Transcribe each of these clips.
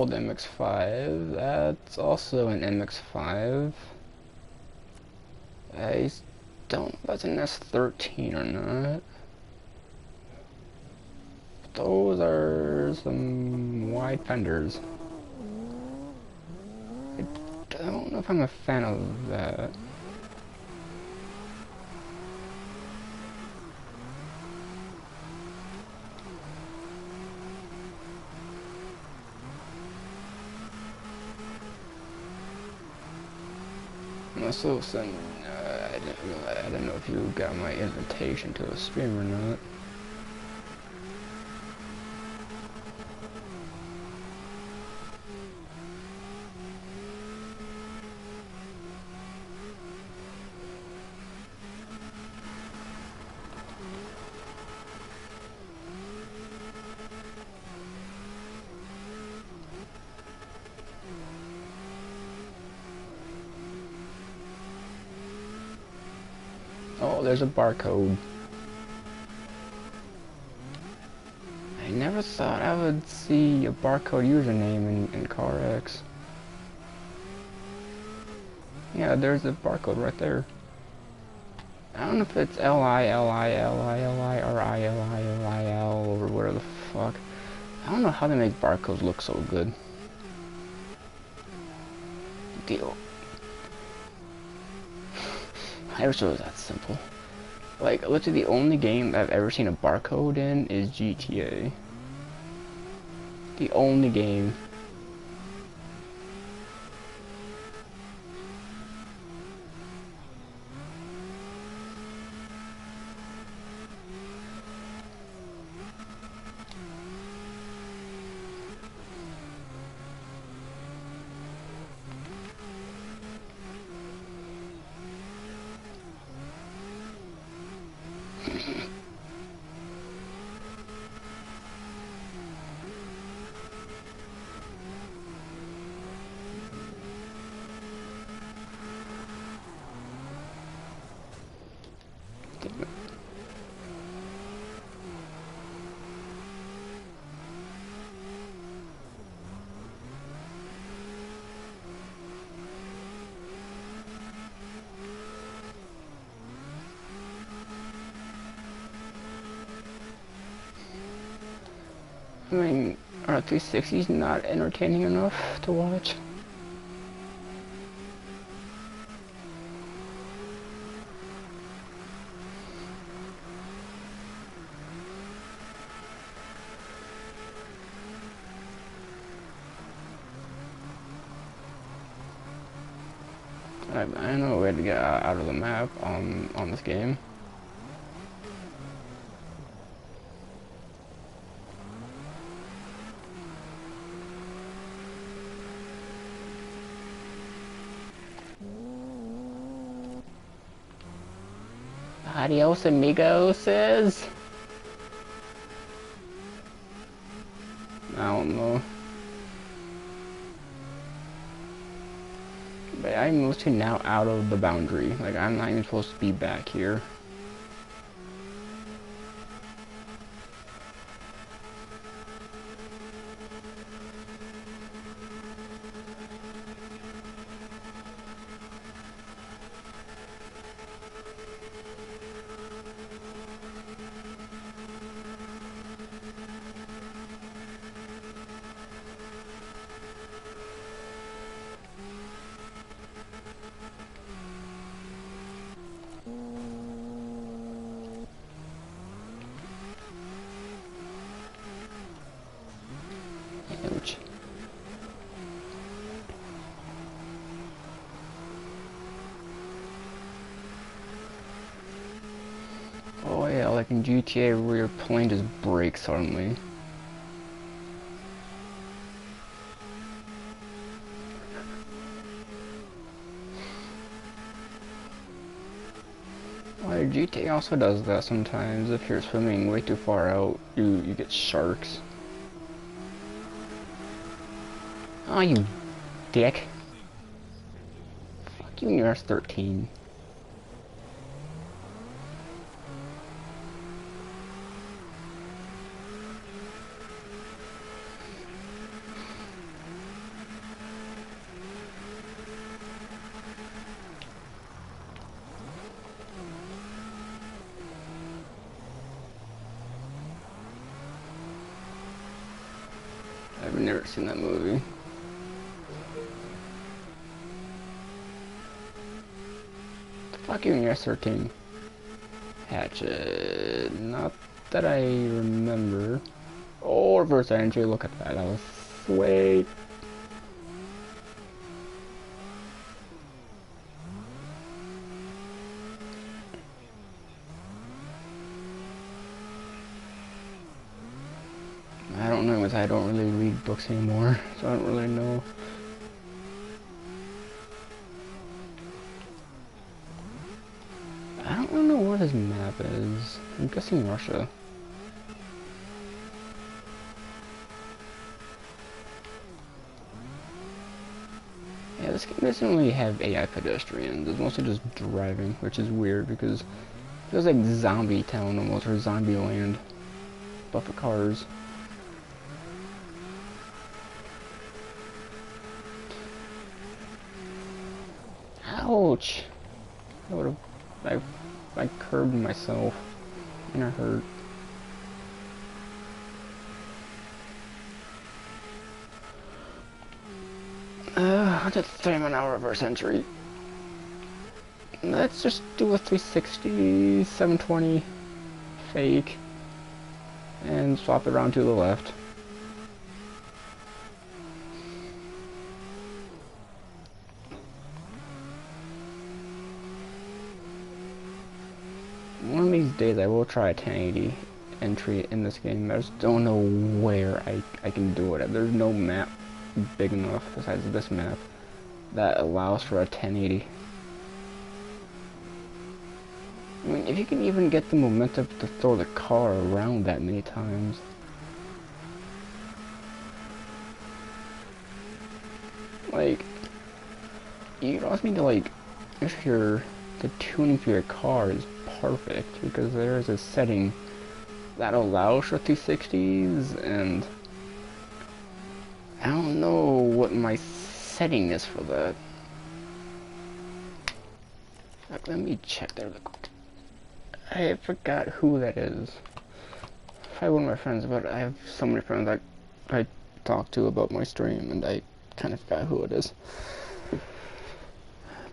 old MX-5. That's also an MX-5. I don't know if that's an S13 or not. Those are some wide fenders. I don't know if I'm a fan of that. Also, I don't know if you got my invitation to a stream or not. Oh, there's a barcode. I never thought I would see a barcode username in CarX. Yeah, there's a barcode right there. I don't know if it's L-I-L-I-L-I-L-I or I-L-I-L-I-L or whatever the fuck. I don't know how they make barcodes look so good. Deal. I wish it was that simple. Like, literally the only game I've ever seen a barcode in is GTA. The only game. I mean, are 360s not entertaining enough to watch? I know a way to get out of the map on this game. Adios amigos. I don't know. But I'm mostly now out of the boundary. Like, I'm not even supposed to be back here. Ouch. Oh yeah, like in GTA where your plane just breaks suddenly. Well, GTA also does that sometimes. If you're swimming way too far out, you get sharks. Oh, you dick. Fuck you and your S13. I've never seen that movie. The fuck you in your 13? Hatchet. Not that I remember. Oh, reverse entry. Look at that. That was sweet. I don't know, because I don't really read books anymore, so I don't really know. I don't really know what his map is. I'm guessing Russia. Yeah, this game doesn't really have AI pedestrians. It's mostly just driving, which is weird because it feels like Zombie Town almost, or Zombie Land, but for cars. Ouch! I would have, I curbed myself, and I hurt. I did 3-hour reverse entry. Let's just do a 360, 720 fake, and swap it around to the left. One of these days I will try a 1080 entry in this game. I just don't know where I can do it. There's no map big enough besides this map that allows for a 1080. I mean, if you can even get the momentum to throw the car around that many times. Like, you also need to, like, make sure the tuning for your car is perfect, because there is a setting that allows for 360s, and I don't know what my setting is for that. Let me check there real quick. I forgot who that is. Probably one of my friends, but I have so many friends that I talk to about my stream, and I kind of forgot who it is.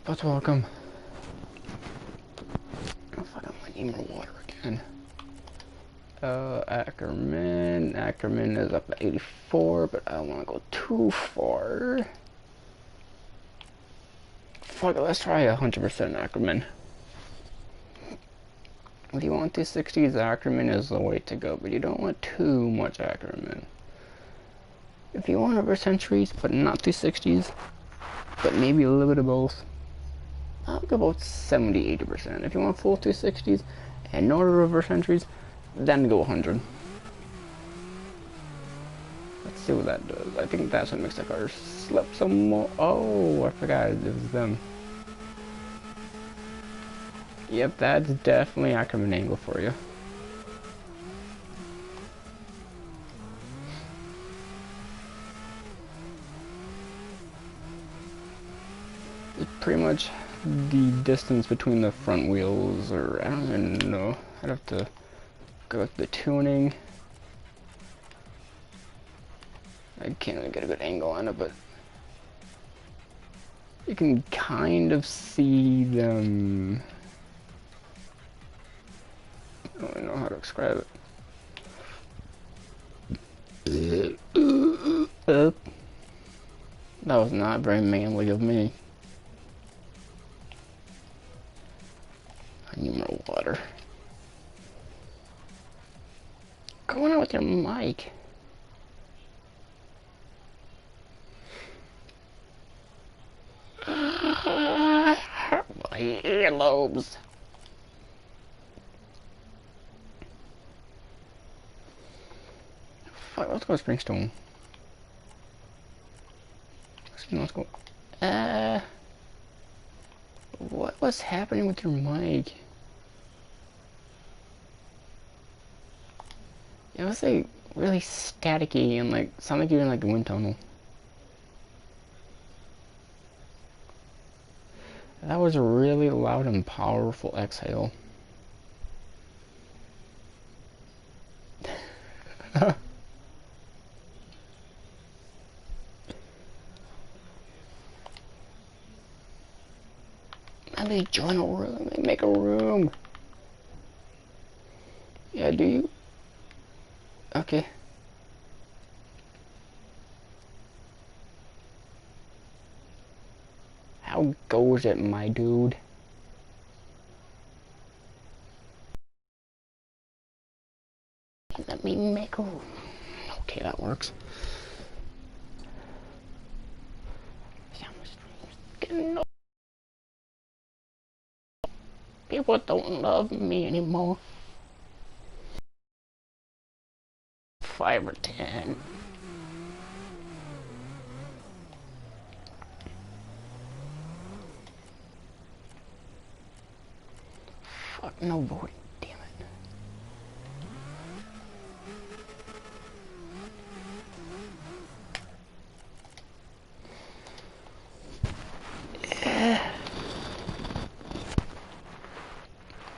But welcome. Oh fuck, I need more water again. Ackerman is up at 84, but I don't want to go too far. Fuck it, let's try 100% Ackerman. If you want 260s, Ackerman is the way to go, but you don't want too much Ackerman. If you want reverse entries, but not 260s, but maybe a little bit of both, I'll go about 70-80%. If you want full 260s and no reverse entries, then go 100. Let's see what that does. I think that's what makes the car slip some more. Oh, I forgot it was them. Yep, that's definitely Ackerman angle for you. It's pretty much the distance between the front wheels, or I don't even know. I'd have to go with the tuning. I can't really get a good angle on it, but you can kind of see them. I don't know how to describe it. That was not very manly of me. I need more water. What's going on with your mic? My earlobes. Fuck, let's go Springstone. Let's go. What was happening with your mic? It was like really staticky and like sounded like you're in like a wind tunnel. That was a really loud and powerful exhale. Somebody join a room. Make a room. Yeah, do you? Okay. How goes it, my dude? Let me make a room. Okay, that works. People don't love me anymore. 5 or 10. Fuck, no voting. Damn it.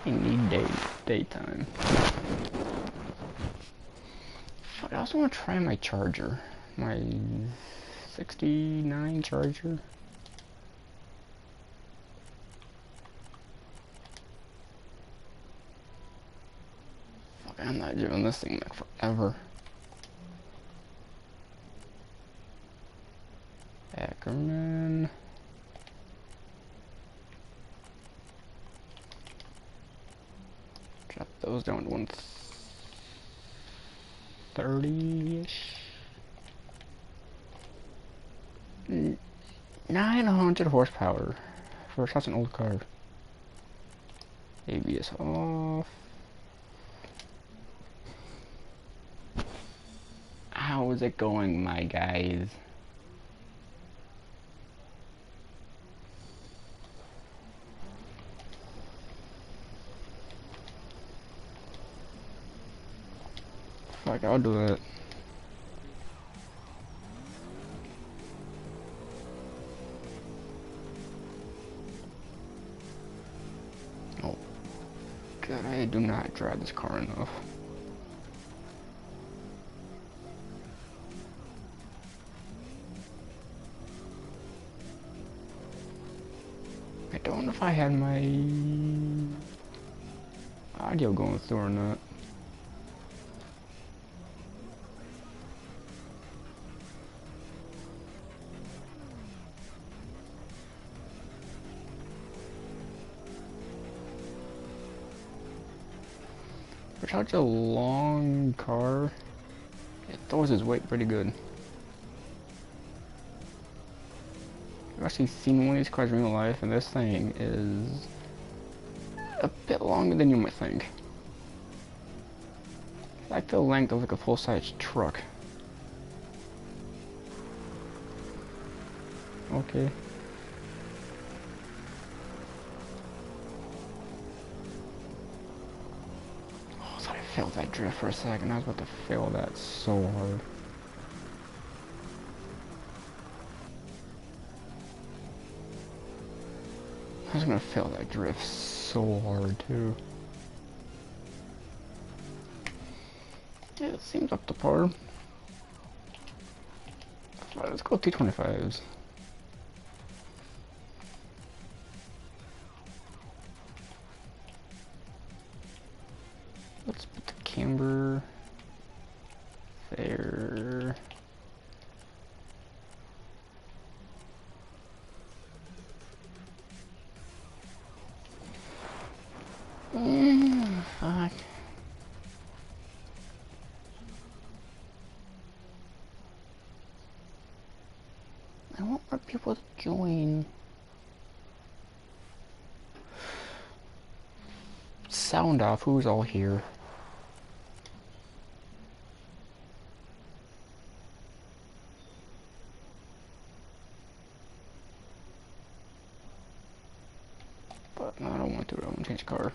I need daytime. Fuck, I also want to try my charger. My 69 charger. Fuck, I'm not doing this thing like forever. Ackerman. Drop those down to 130-ish. 900 horsepower. For such an old car. ABS off. How is it going, my guys? Fuck, I'll do it. Oh, God, I do not drive this car enough. I don't know if I had my audio going through or not. For such a long car, it throws its weight pretty good. I've actually seen one of these cars in real life, and this thing is a bit longer than you might think. Like the length of like a full-size truck. Okay. Oh, I thought I failed that drift for a second. I was about to fail that so hard. I was gonna fail that drift so hard too. Yeah, it seems up to par. Alright, let's go 225s. Let's put the camber there. Fuck. I want more people to join. Sound off, who's all here? But no, I don't want to, I want to change car.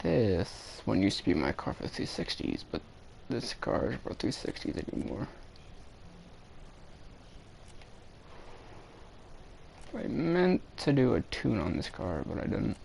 This one used to be my car for 360s, but this car is for 360s anymore. I meant to do a tune on this car, but I didn't.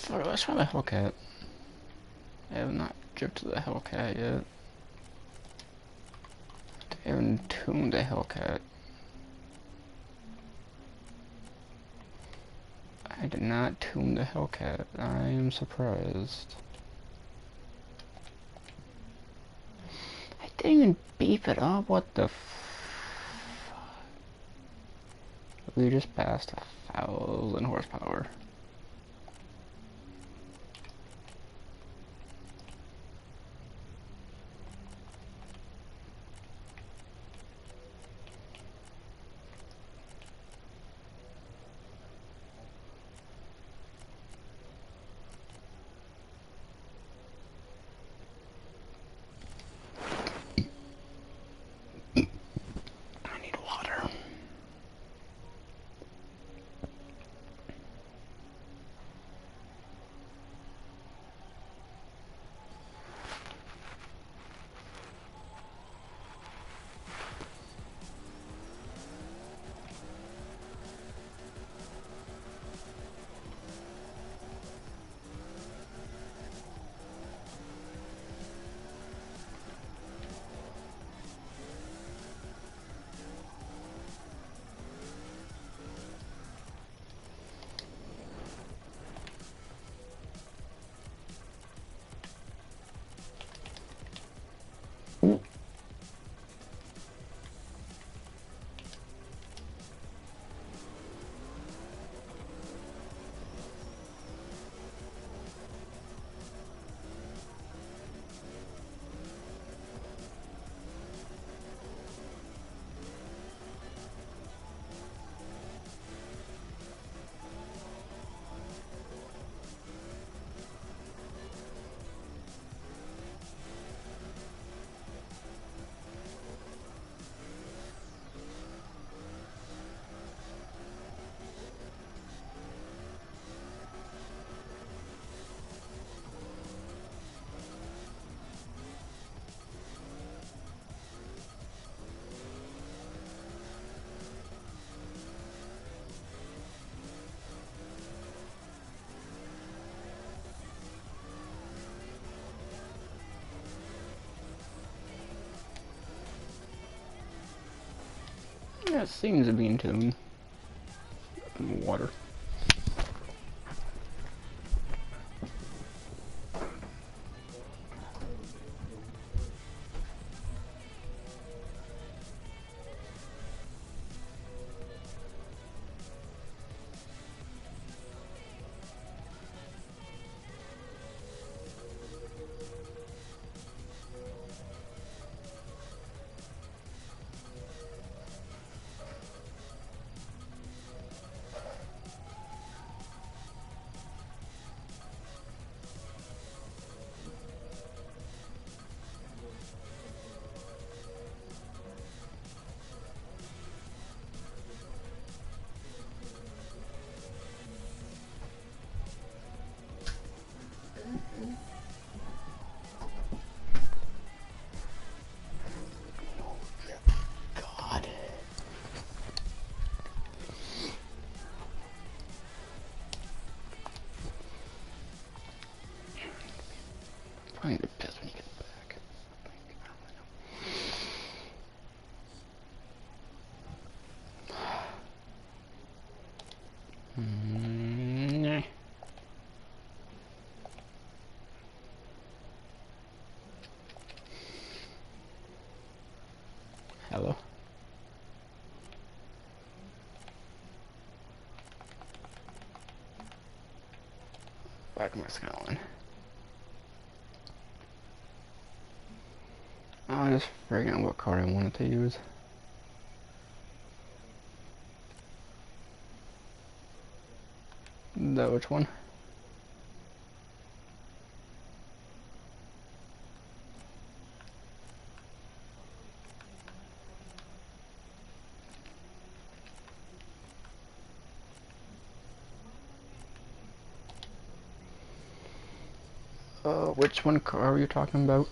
Let's try the Hellcat. I have not drifted the Hellcat yet. I haven't tuned the Hellcat. I did not tune the Hellcat. I am surprised. I didn't even beef it up. What the We just passed 1,000 horsepower. I need water. Yeah, it seems to be in tune. Water. God. I need to piss when you get back. Nah. Hello. Back to my Skyline. I was just figuring out what card I wanted to use. Which one? Which one car are you talking about?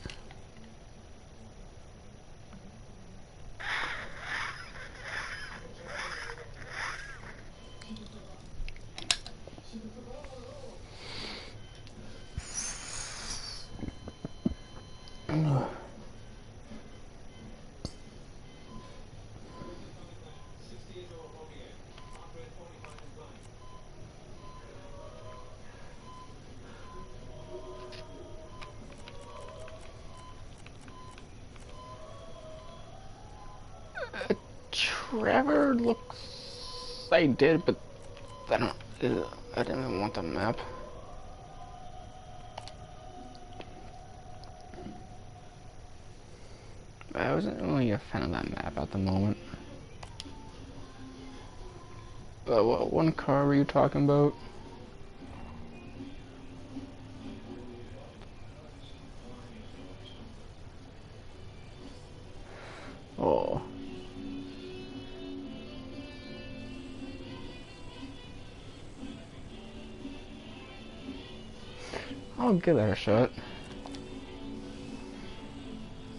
forever looks... I did, but I don't... I didn't even want the map. I wasn't really a fan of that map at the moment. What one car were you talking about? Oh. I'll give that a shot.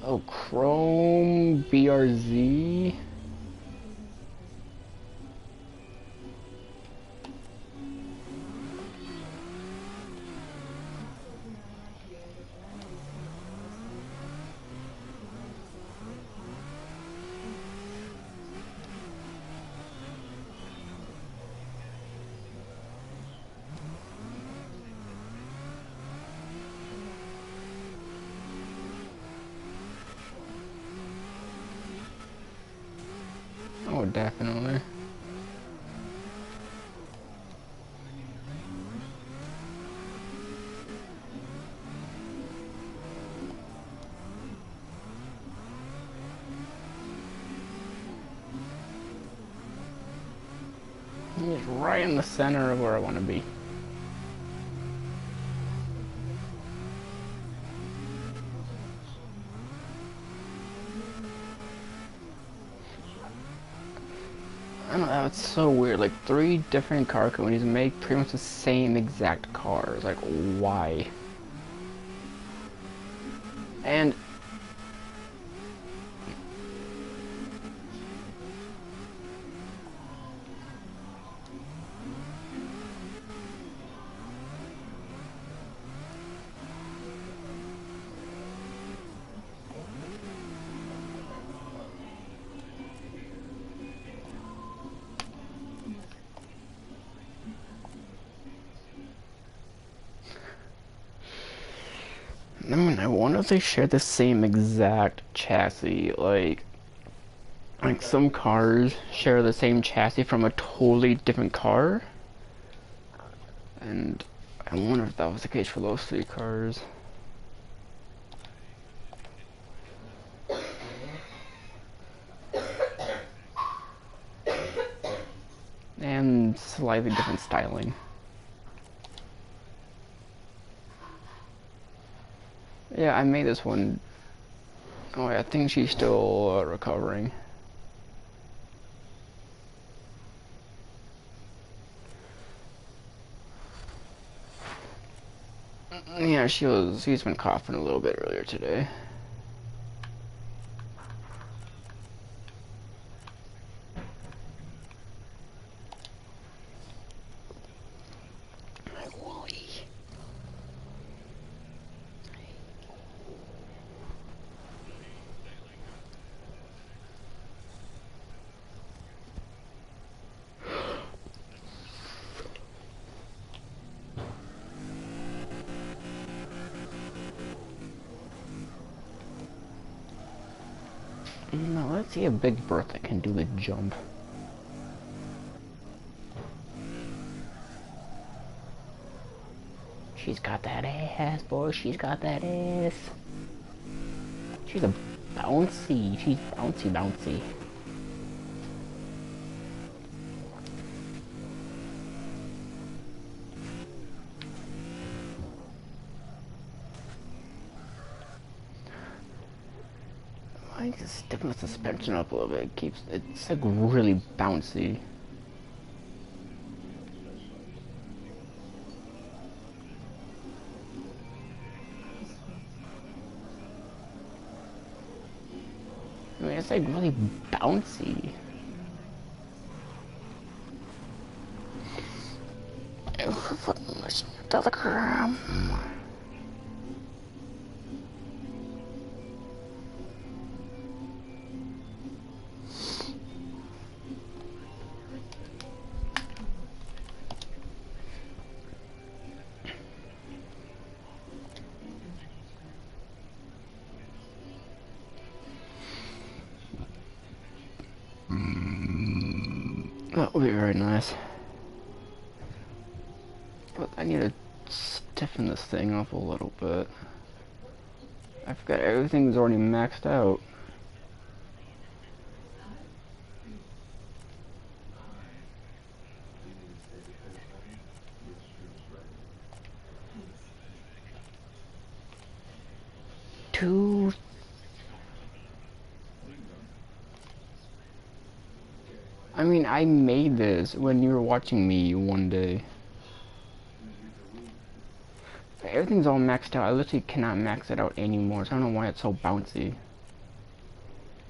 Oh, Chrome BRZ. Oh, definitely. He's right in the center of where I want to be. I don't know, it's so weird. Like, 3 different car companies make pretty much the same exact cars. Like, why? And I mean, I wonder if they share the same exact chassis. Like some cars share the same chassis from a totally different car. And I wonder if that was the case for those 3 cars. And slightly different styling. Yeah, I made this one. Oh, I think she's still recovering. Yeah, she's been coughing a little bit earlier today. No, let's see a Big Bertha can do the jump. She's got that ass, boy. She's got that ass. She's a bouncy. She's bouncy, bouncy. I just sticking the suspension up a little bit. It's like really bouncy. I mean, it's like really bouncy. Telegram. That would be very nice. But I need to stiffen this thing up a little bit. I forgot everything's already maxed out. I mean, I made this when you were watching me one day. Everything's all maxed out. I literally cannot max it out anymore, so I don't know why it's so bouncy.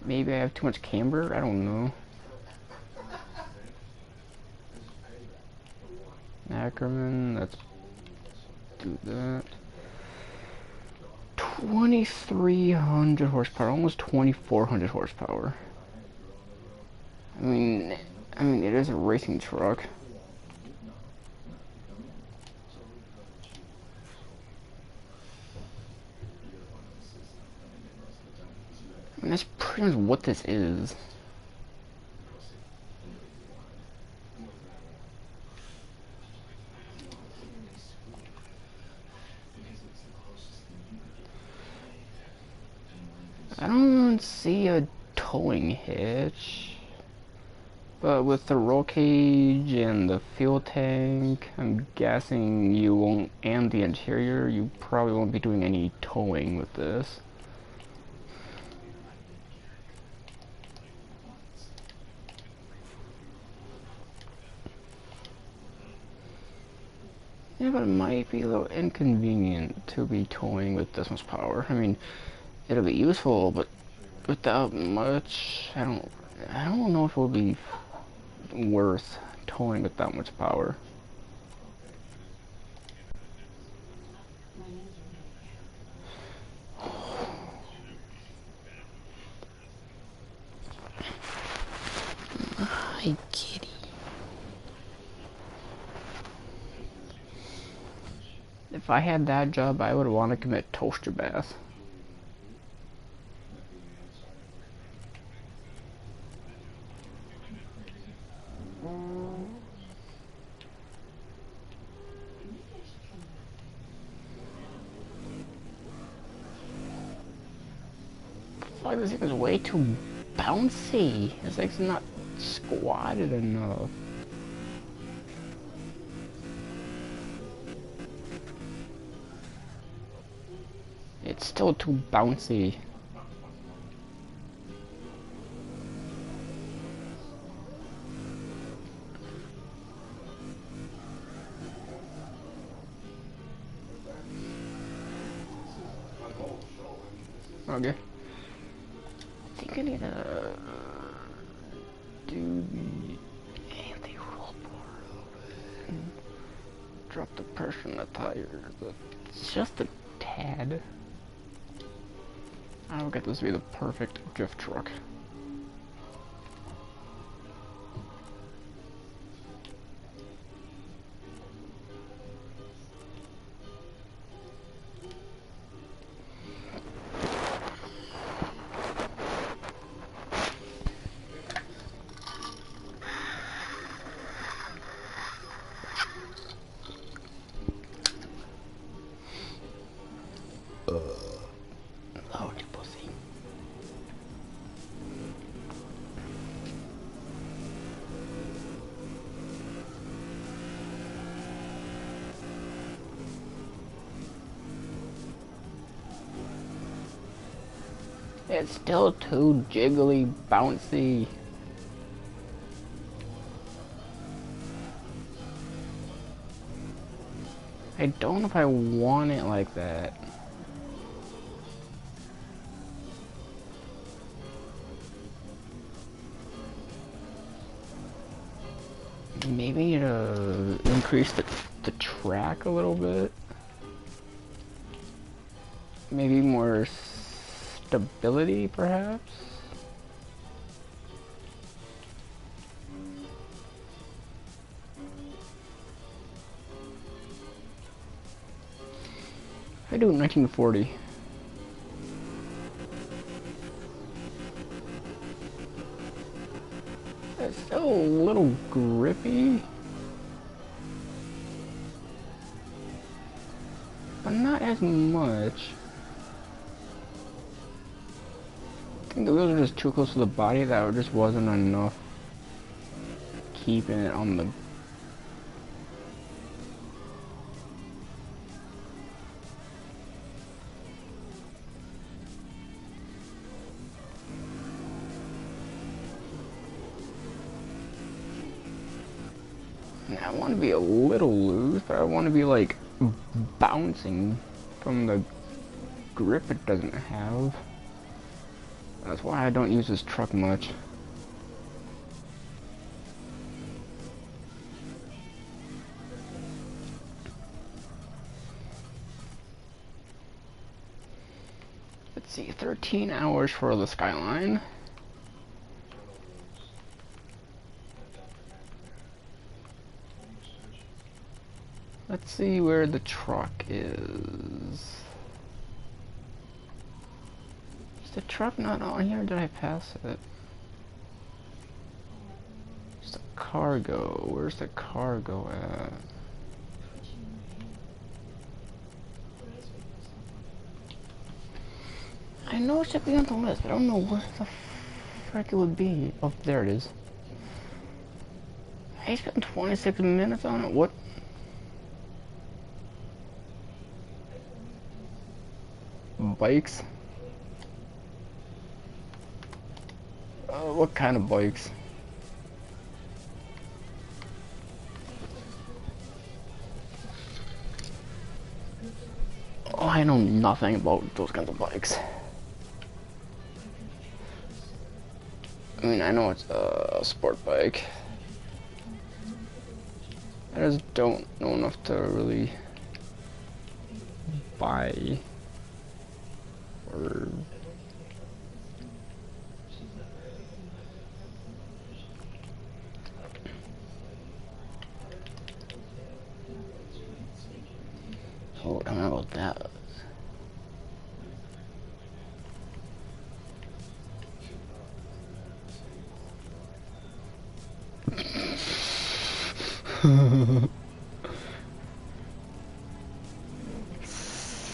Maybe I have too much camber? I don't know. Ackerman, let's do that. 2,300 horsepower, almost 2,400 horsepower. I mean, it is a racing truck. I mean, that's pretty much what this is. I don't see a towing hitch. But with the roll cage and the fuel tank, I'm guessing you won't, and the interior, you probably won't be doing any towing with this. Yeah, but it might be a little inconvenient to be towing with this much power. I mean, it'll be useful, but without much, I don't know if it will be worth towing with that much power. Hi, kitty. If I had that job, I would want to commit toaster bath. Like, this thing is way too bouncy. It's like it's not squatted enough. It's still too bouncy. Okay. I think I need to do the anti-roll bar and drop the pressure on the tires. It's just a tad. I'll get this to be the perfect drift truck. Oh, you pussy. It's still too jiggly, bouncy. I don't know if I want it like that. Maybe to increase the track a little bit. Maybe more stability, perhaps? I do 1940. It's still a little little grippy, but not as much. I think the wheels are just too close to the body that it just wasn't enough keeping it on the. I want to be a little loose, but I want to be like bouncing from the grip it doesn't have. That's why I don't use this truck much. Let's see, 13 hours for the Skyline. Let's see where the truck is. Is the truck not on here? Did I pass it? It's the cargo. Where's the cargo at? I know it should be on the list, but I don't know where the frick it would be. Oh, there it is. I spent 26 minutes on it. What? Bikes? What kind of bikes? Oh, I know nothing about those kinds of bikes. I mean, I know it's a sport bike. I just don't know enough to really buy or oh, I don't know about that.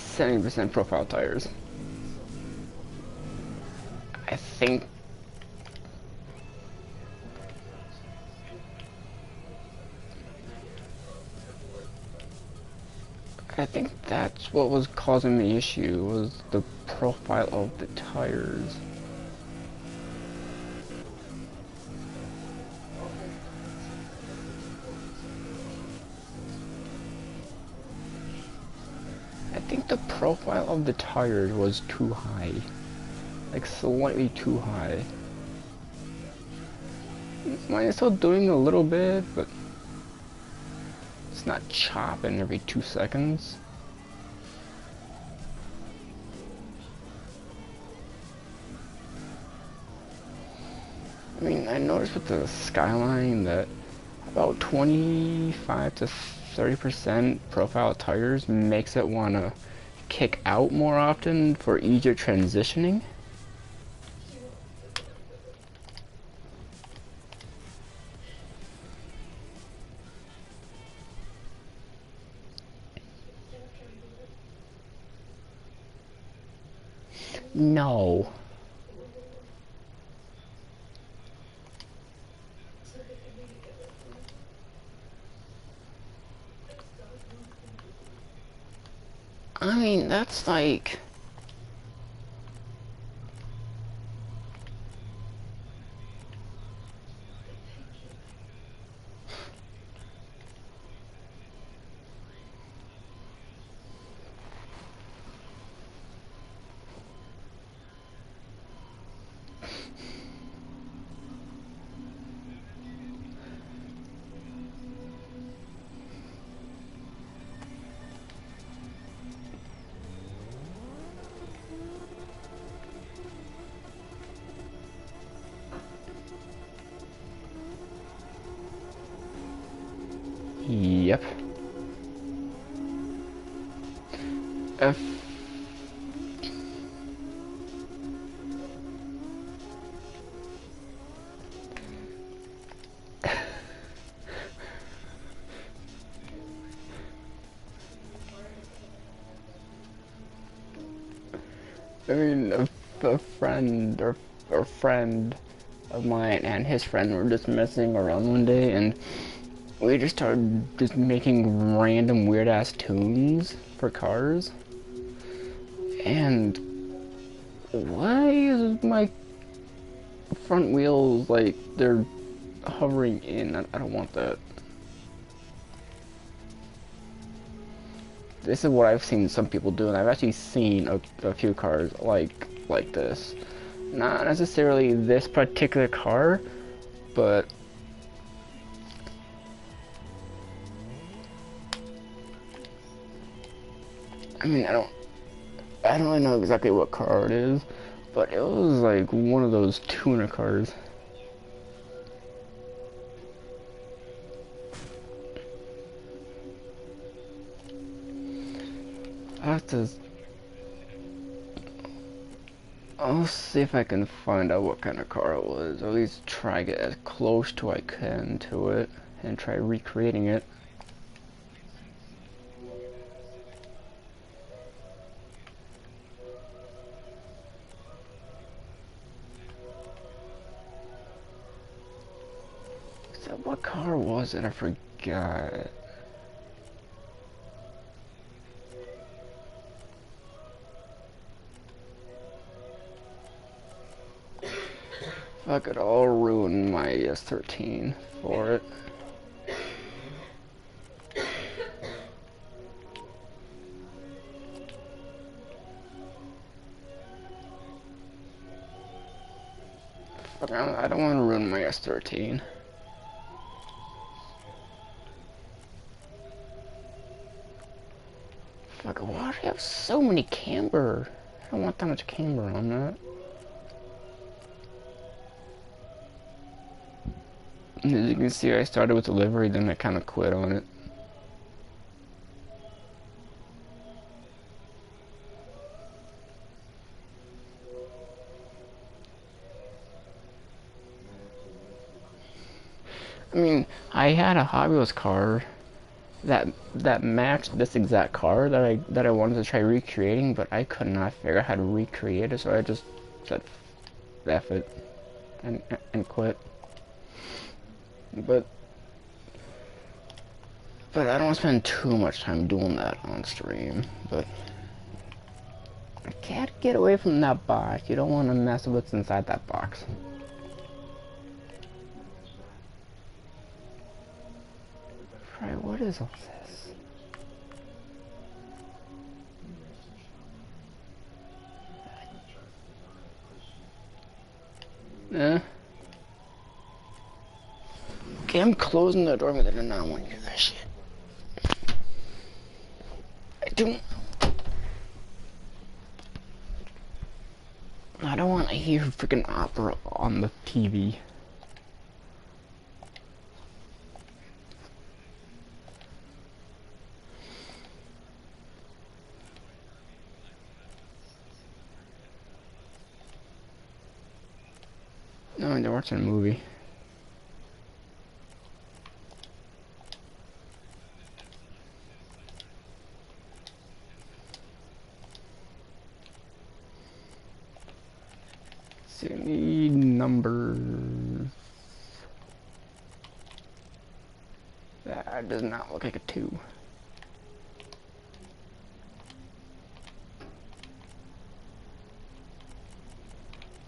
%70 profile tires. I think that's what was causing the issue, was the profile of the tires. I think the profile of the tires was too high. Like slightly too high. Mine is still doing a little bit, but it's not chopping every 2 seconds. I mean, I noticed with the Skyline that about 25 to 30% profile tires makes it want to kick out more often for easier transitioning. No. I mean, that's like... Yep. F. I mean, a friend or friend of mine and his friend were just messing around one day, and we just started just making random weird ass tunes for cars. And why is my front wheels like they're hovering in? I don't want that. This is what I've seen some people do, and I've actually seen a few cars like this. Not necessarily this particular car, but I mean, I don't really know exactly what car it is, but it was like one of those tuner cars. I have to. I'll see if I can find out what kind of car it was. Or at least try to get as close to I can to it and try recreating it. So what car was it? I forgot. Fuck it, I'll ruin my S13 for it. Fuck, I don't want to ruin my S13. Fuck, why do you have so many camber? I don't want that much camber on that. As you can see, I started with the livery, then I kind of quit on it. I mean, I had a Hot Wheels car that matched this exact car that I wanted to try recreating, but I could not figure out how to recreate it, so I just said F it and quit. But I don't want to spend too much time doing that on stream. But I can't get away from that box. You don't want to mess with what's inside that box. Right, what is all this? Okay, I'm closing the door, but I do not want to hear that shit. I don't want to hear freaking opera on the TV. No, they're watching a movie. See any numbers? That does not look like a 2.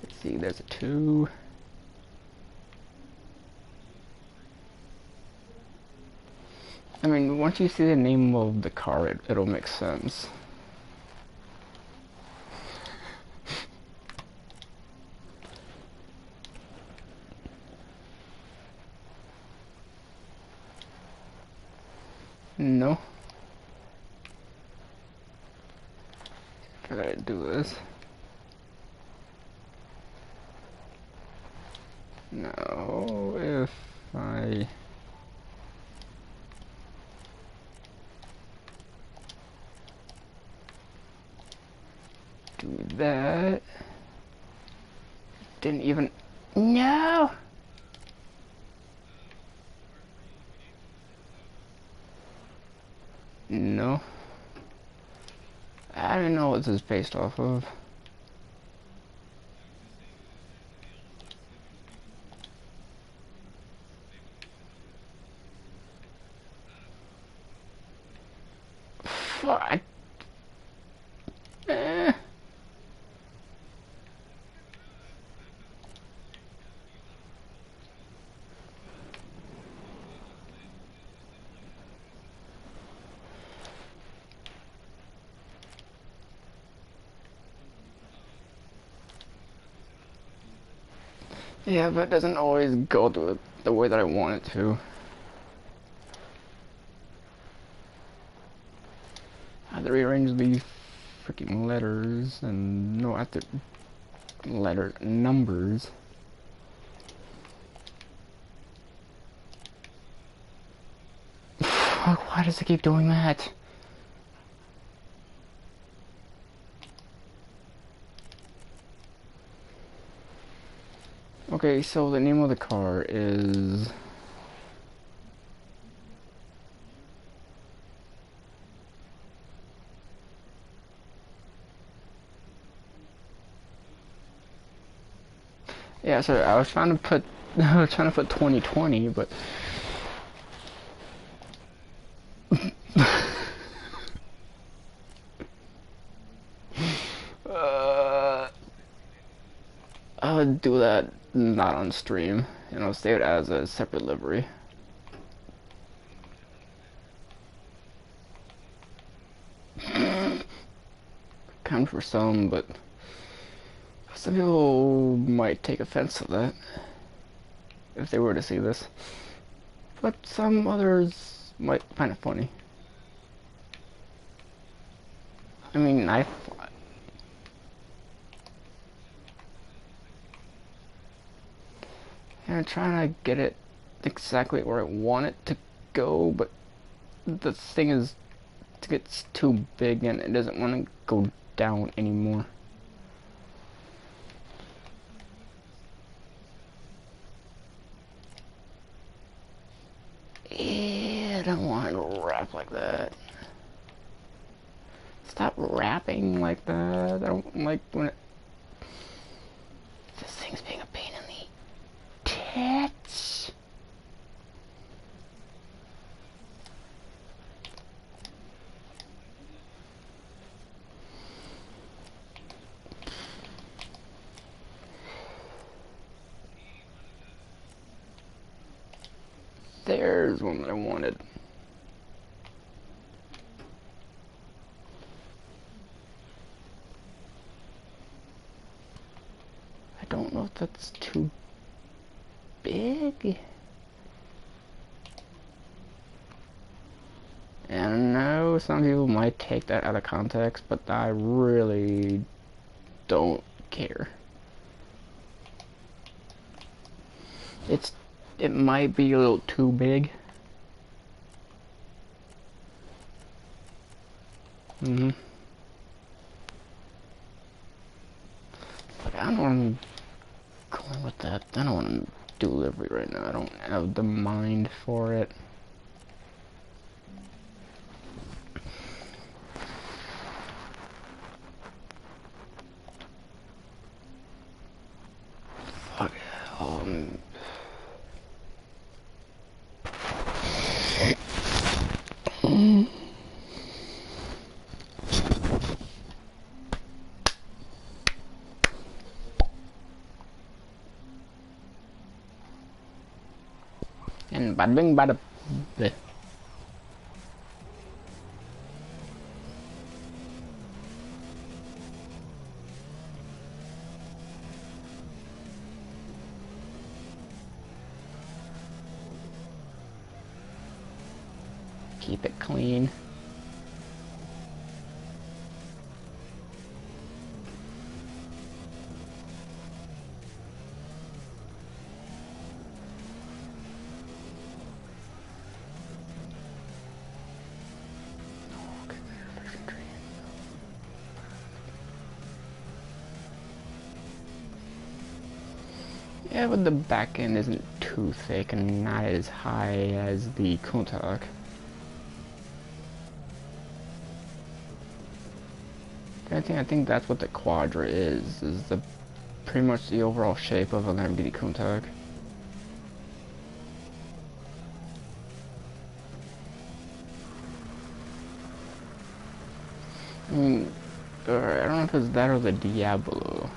Let's see, there's a 2. I mean, once you see the name of the car, it'll make sense. No. I gotta do this. No, if I... do that... Didn't even... No! No. I don't know what this is based off of. fuck. Eh. Yeah, but it doesn't always go the way that I want it to. I have to rearrange these freaking letters and no, I have to letter numbers. Fuck, why does it keep doing that? Okay, so the name of the car is... Yeah, so I was trying to put 2020, but I would do that not on stream, you know, save it as a separate livery. Kind of for some, but some people might take offense to that if they were to see this. But some others might find it funny. I mean, I'm trying to get it exactly where I want it to go, but the thing is, it gets too big and it doesn't want to go down anymore. Yeah, I don't want to rap like that. Stop rapping like that. I don't like when it... This thing's being a pain in the tits. There's one that I wanted. I don't know if that's too big. And I know some people might take that out of context, but I really don't care. It might be a little too big. But I don't want to go with that. I don't want to do delivery right now. I don't have the mind for it. Fuck. And bada bing bada bleh. Keep it clean. Yeah, but the back end isn't too thick and not as high as the Countach. I think that's what the Quadra is the pretty much the overall shape of an MDD Countach. Or I don't know if it's that or the Diablo.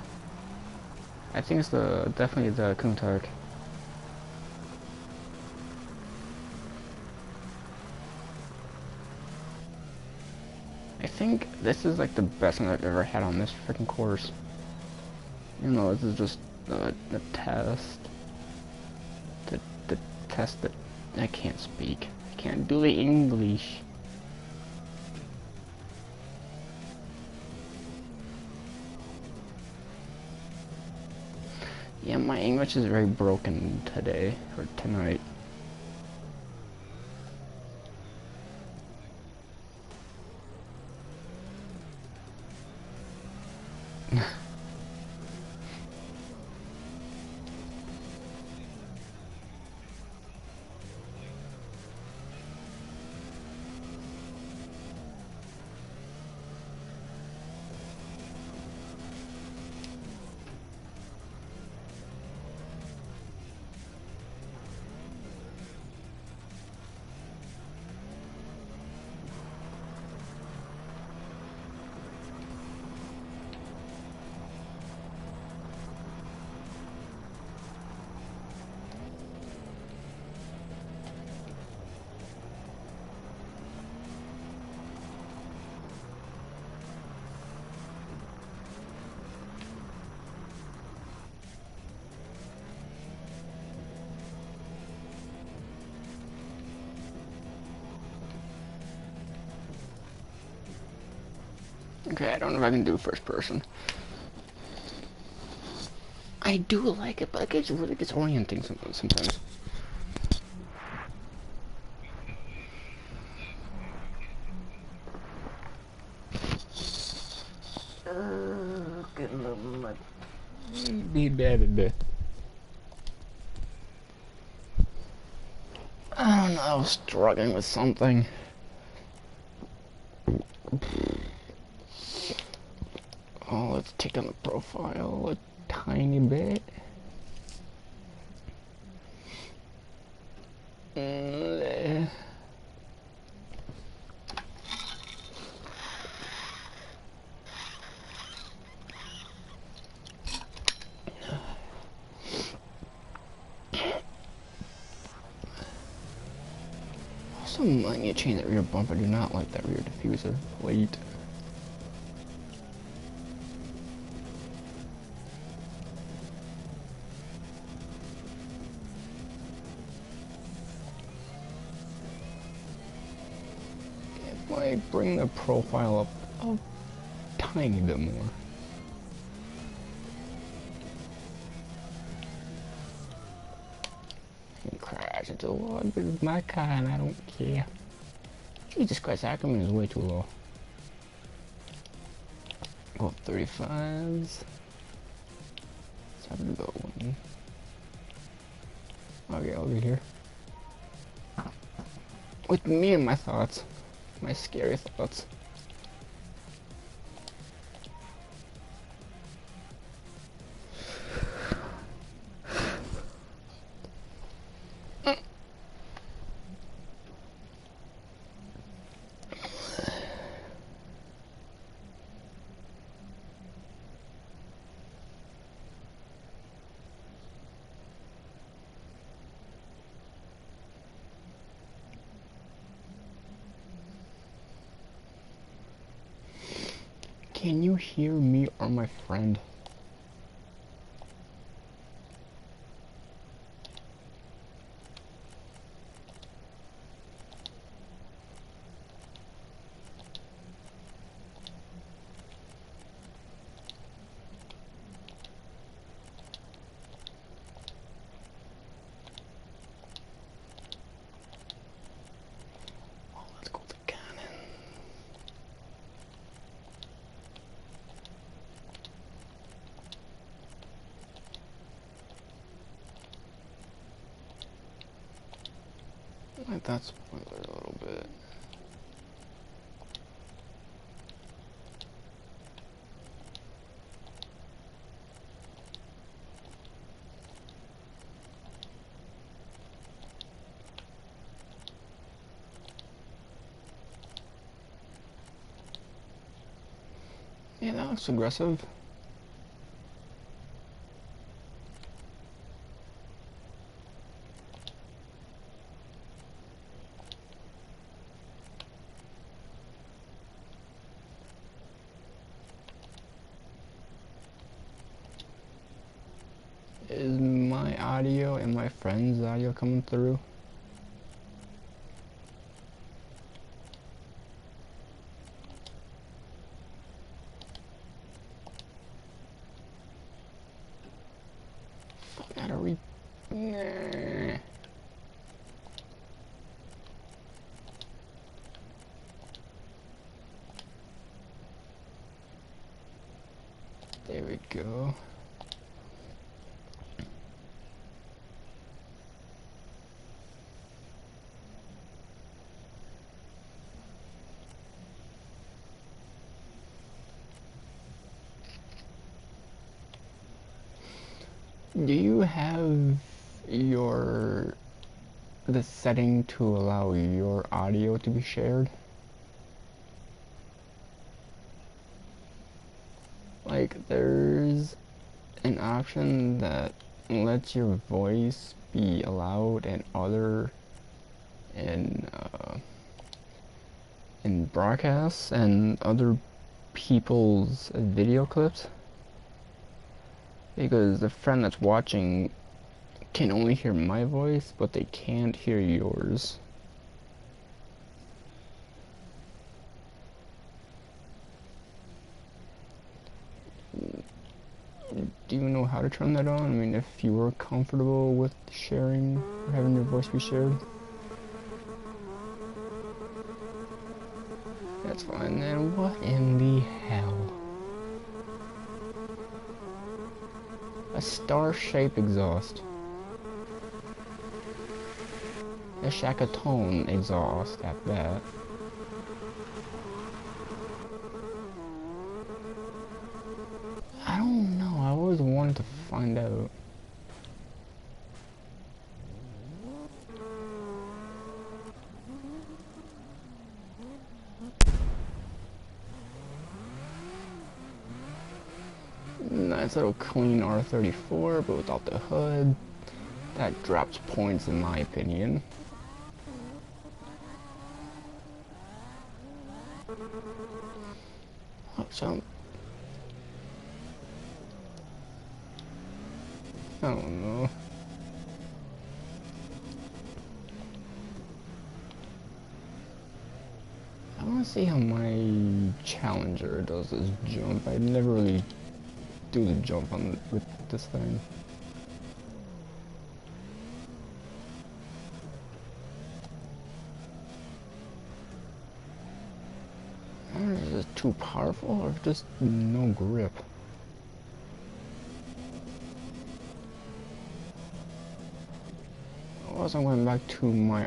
I think it's definitely the Kuntark. I think this is like the best one I've ever had on this freaking course. You know, this is just the test. The test that I can't speak. I can't do the English. Yeah, my English is very broken today, or tonight. Okay, I don't know if I can do first person. I do like it, but it gets really disorienting sometimes. I don't know, I was struggling with something. Oh, let's take down the profile a tiny bit. Also, might need to change that rear bumper. I do not like that rear diffuser plate. If I bring the profile up a tiny bit more. Crash into the wall. This is my car and I don't care. Jesus Christ, Ackerman is way too low. Go 35s. Let's have to go one. Okay, over here. With me and my thoughts. My scary thoughts. Can you hear me or my friend? Let that spoiler a little bit. Yeah, that looks aggressive. Is my audio and my friend's audio coming through? Fuck, gotta nah. There we go. Do you have the setting to allow your audio to be shared? Like, there's an option that lets your voice be allowed in broadcasts and other people's video clips, because the friend that's watching can only hear my voice, but they can't hear yours. Do you know how to turn that on? I mean, if you were comfortable with sharing or having your voice be shared. That's fine then. What in the hell? A star-shaped exhaust. A Shackatone exhaust at that. I don't know. I always wanted to find out. Nice little clean R34, but without the hood. That drops points in my opinion. Oh, so I don't know. I want to see how my Challenger does this jump. I never really do the jump with this thing. I don't know if it's too powerful or just no grip. I wasn't going back to my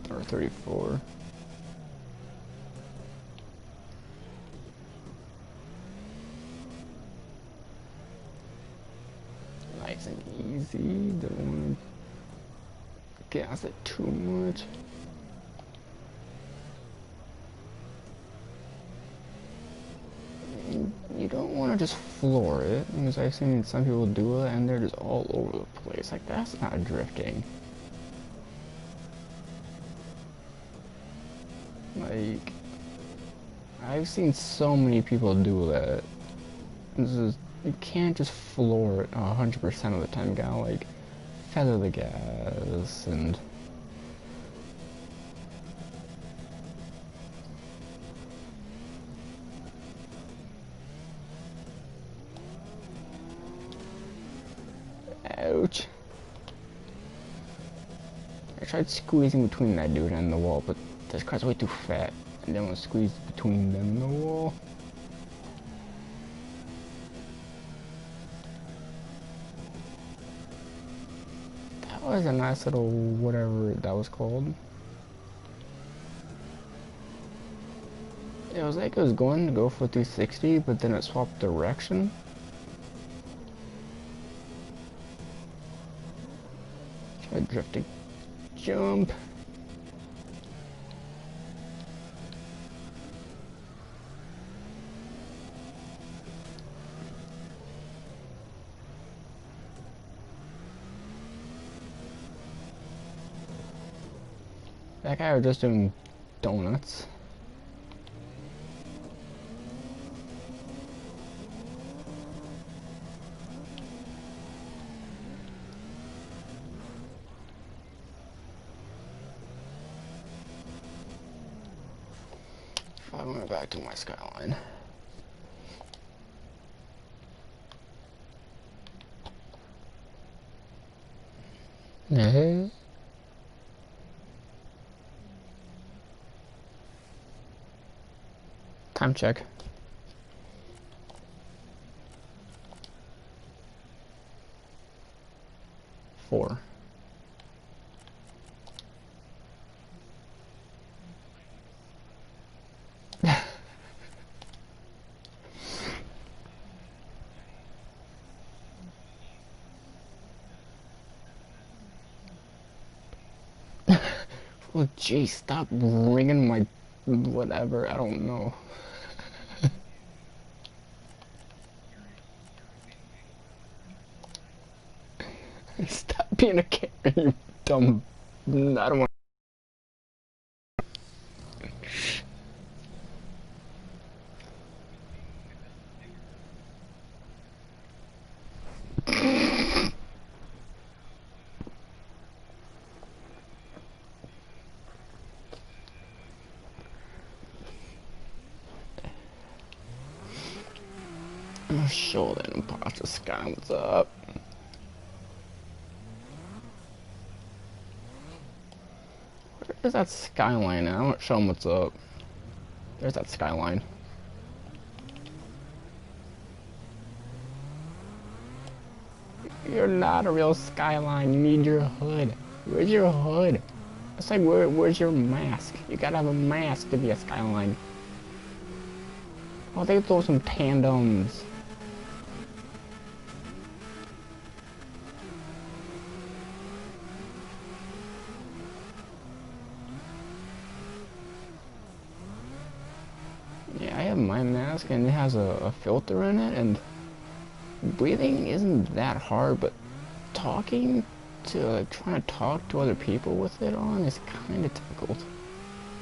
R34. Nice and easy. Don't want to gas it too much. You don't want to just floor it, because I've seen some people do it and they're just all over the place. Like, that's not drifting. Like, I've seen so many people do that. You can't just floor it 100% of the time. You gotta, like, feather the gas and... Ouch. I tried squeezing between that dude and the wall, but this car's way too fat. I didn't want to squeeze between them and the wall. That was a nice little whatever that was called. It was like it was going to go for 360, but then it swapped direction. Try drifting. Jump. That guy was just doing donuts. If I went back to my skyline. Hey. Time check. 4. Oh, geez, stop ringing my whatever. I don't know. Stop being a carrot, you dumb. I don't want. Oh, show that imposter sky. What's up? Where's that skyline? I want to show him what's up. There's that skyline. You're not a real skyline. You need your hood. Where's your hood? It's like, where's your mask? You gotta have a mask to be a skyline. Oh, they throw some tandems. Yeah, I have my mask and it has a filter in it, and breathing isn't that hard, but talking to, like, trying to talk to other people with it on is kind of difficult.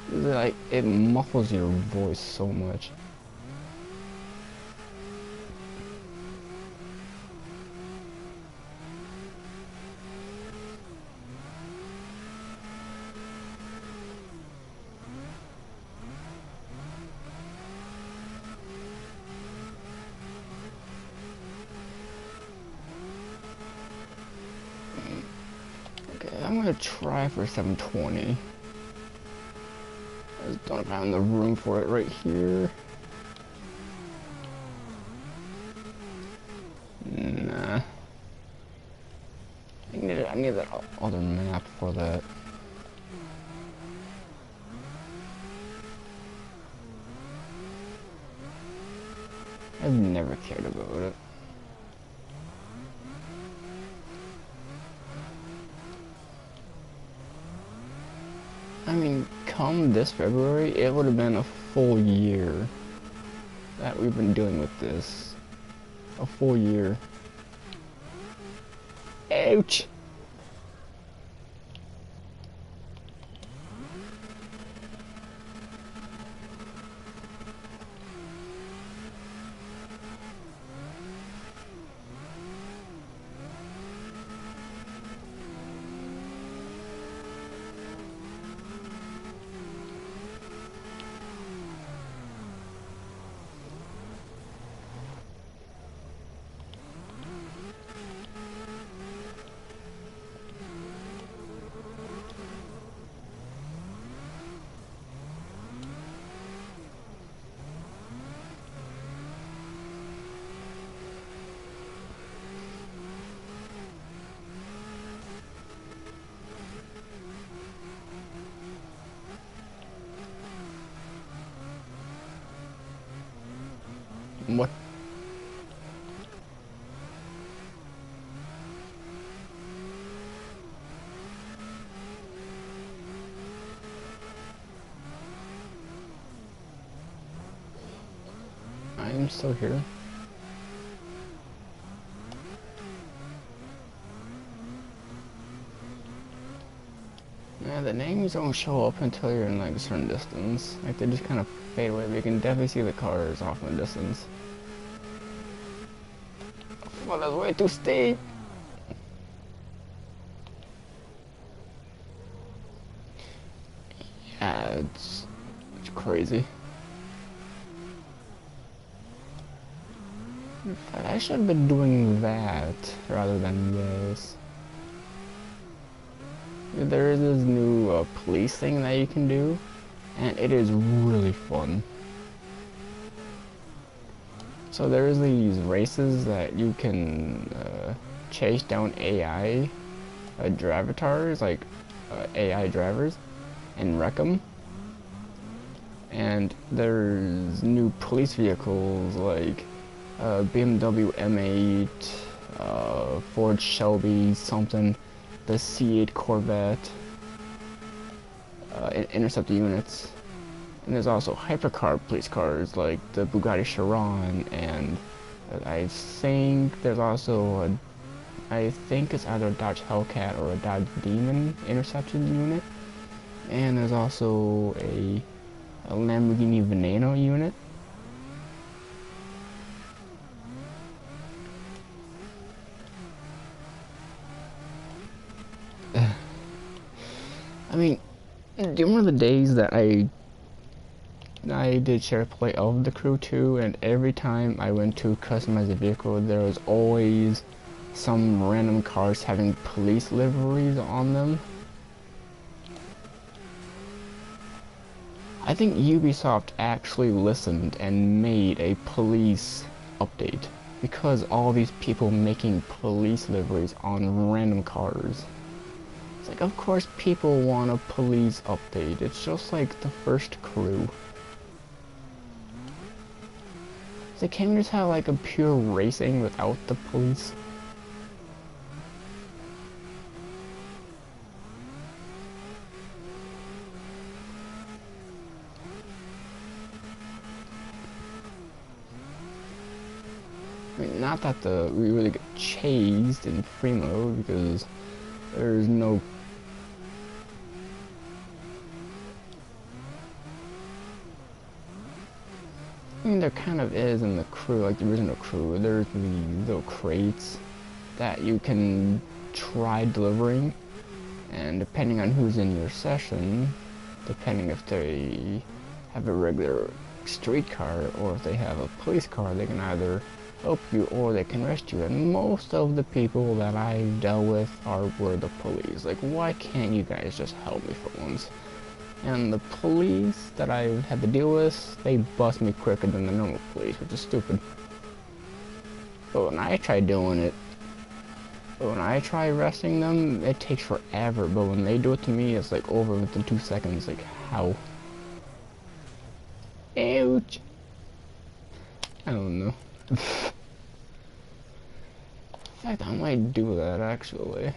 Like, it muffles your voice so much. I'm gonna try for 720. I just don't have the room for it right here. Nah. I need that other map for that. I've never cared about it. I mean, come this February, it would have been a full year that we've been dealing with this. A full year. Ouch! What? I am still here. Yeah, the names don't show up until you're in like a certain distance. Like they just kind of fade away, but you can definitely see the cars off in the distance. Well, that's way too steep. Yeah, it's crazy. In fact, I should have been doing that rather than this. There is this new police thing that you can do, and it is really fun. So there's these races that you can chase down AI drivatars, like AI drivers, and wreck them. And there's new police vehicles like BMW M8, Ford Shelby something, the C8 Corvette, intercept units. And there's also hypercar police cars like the Bugatti Chiron, and I think there's also I think it's either a Dodge Hellcat or a Dodge Demon interception unit. And there's also a Lamborghini Veneno unit. I mean, do you remember the days that I did share play of the Crew 2, and every time I went to customize a vehicle, there was always some random cars having police liveries on them? I think Ubisoft actually listened and made a police update because all these people making police liveries on random cars. It's like, of course people want a police update. It's just like the first Crew. It's like, can't we just have like a pure racing without the police? I mean, not that we really get chased in free mode, because there's no... I mean, there kind of is in the Crew, like the original Crew. There's these little crates that you can try delivering, and depending on who's in your session, depending if they have a regular street car or if they have a police car, they can either help you or they can arrest you. And most of the people that I've dealt with were the police. Like, why can't you guys just help me for once? And the police that I had to deal with, they bust me quicker than the normal police, which is stupid. But when I try doing it, when I try arresting them, it takes forever. But when they do it to me, it's like over within 2 seconds. Like, how? Ouch! I don't know. In fact, I might do that actually.